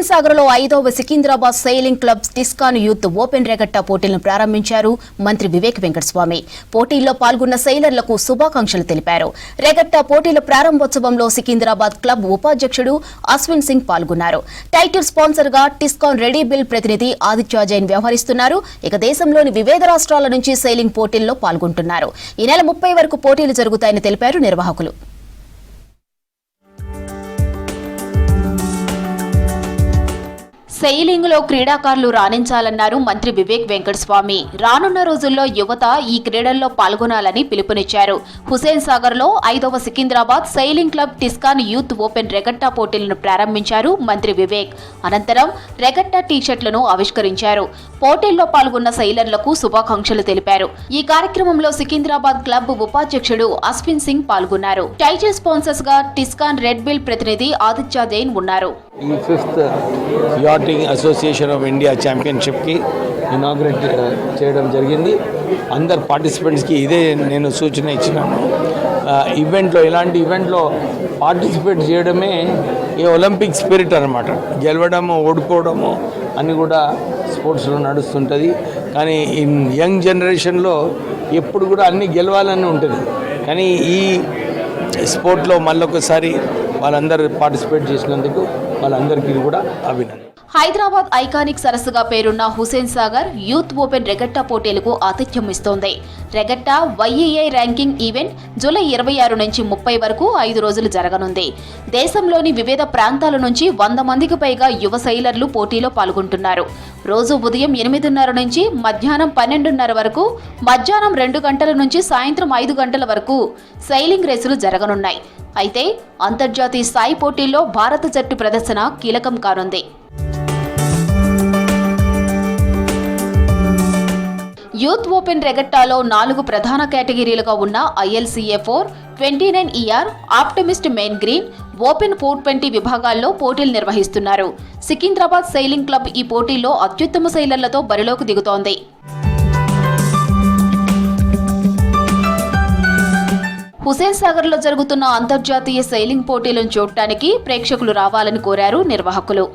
సాగర్లో 5వ Secunderabad sailing club టిస్కాన్ youth open regatta పోటీలను ప్రారంభించారు మంత్రి వివేక్ వెంకటస్వామి. పోటీల్లో పాల్గొన్న సెయిలర్లకు శుభాకాంక్షలు తెలిపారు. రెగట్టా పోటీల ప్రారంభోత్సవంలో సికింద్రాబాద్ క్లబ్ ఉపాధ్యక్షుడు అశ్విన్ సింగ్ పాల్గొన్నారు. టైటిల్ స్పాన్సర్ గా టిస్కాన్ రెడీ బిల్ ప్రతినిధి ఆదిత్య జైన్ వ్యవహరిస్తున్నారు. ఇక దేశంలోని వివిధ రాష్ట్రాల నుంచి సెయిలింగ్ పోటీల్లో పాల్గొంటున్నారు. ఈ నెల 30 వరకు పోటీలు జరుగుతాయని తెలిపారు నిర్వాహకులు. సెయిలింగ్ లో క్రీడాకారులు రాణించాలన్నారు మంత్రి వివేక్ వెంకటస్వామి. రానున్న రోజుల్లో యువత ఈ క్రీడల్లో పాల్గొనాలని పిలుపునిచ్చారు. హుసేన్ సాగర్ లో 5వ Secunderabad sailing club టిస్కాన్ youth open regatta పోటీలను ప్రారంభించారు మంత్రి వివేక్. అనంతరం రెగట్టా టీషర్ట్లను ఆవిష్కరించారు. పోటీల్లో పాల్గొన్న సెయిలర్లకు శుభాకాంక్షలు తెలిపారు. ఈ కార్యక్రమంలో సికింద్రాబాద్ క్లబ్ ఉపాధ్యక్షుడు అశ్విన్ సింగ్ పాల్గొన్నారు. టైటిల్ స్పాన్సర్స్ గా టిస్కాన్ రెడ్ బిల్ ప్రతినిధి ఆదిత్య జైన్ ఉన్నారు. ఈ 5th yachting association of India ఛాంపియన్షిప్కి ఇనాగ్రేట్ చేయడం జరిగింది. అందరు పార్టిసిపెంట్స్కి ఇదే నేను సూచన ఇచ్చినాను. ఈవెంట్లో ఇలాంటి ఈవెంట్లో పార్టిసిపేట్ చేయడమే ఈ ఒలింపిక్ స్పిరిట్ అనమాట. గెలవడము ఓడిపోవడము అని కూడా స్పోర్ట్స్లో నడుస్తుంటుంది. కానీ ఈ యంగ్ జనరేషన్లో ఎప్పుడు కూడా అన్నీ గెలవాలని ఉంటుంది. కానీ ఈ స్పోర్ట్లో మళ్ళొకసారి వాళ్ళందరూ పార్టిసిపేట్ చేసినందుకు వాళ్ళందరికీ కూడా అభినందన. హైదరాబాద్ ఐకానిక్ సరస్సుగా పేరున్న Hussain Sagar youth open regatta పోటీలకు ఆతిథ్యం ఇస్తోంది. Regatta YEA ranking event July 26 నుంచి 30 వరకు 5 రోజులు జరగనుంది. దేశంలోని వివిధ ప్రాంతాల నుంచి 100 మందికి పైగా యువ సెయిలర్లు పోటీలో పాల్గొంటున్నారు. రోజు ఉదయం 8:30 నుంచి మధ్యాహ్నం 12:30 వరకు, మధ్యాహ్నం 2 గంటల నుంచి సాయంత్రం 5 గంటల వరకు సెయిలింగ్ రేసులు జరగనున్నాయి. అయితే అంతర్జాతీయ స్థాయి పోటీల్లో భారత జట్టు ప్రదర్శన కీలకం కానుంది. యూత్ ఓపెన్ రెగట్టాలో 4 ప్రధాన కేటగిరీలుగా ఉన్న ILCA4, 29ER, optimist main green, open 420 విభాగాల్లో పోటీలు నిర్వహిస్తున్నారు. సికింద్రాబాద్ సెయిలింగ్ క్లబ్ ఈ పోటీల్లో అత్యుత్తమ సెయిలర్లతో బరిలోకి దిగుతోంది. హుసేన్ సాగర్ లో జరుగుతున్న అంతర్జాతీయ సెయిలింగ్ పోటీలను చూడటానికి ప్రేక్షకులు రావాలని కోరారు నిర్వాహకులు.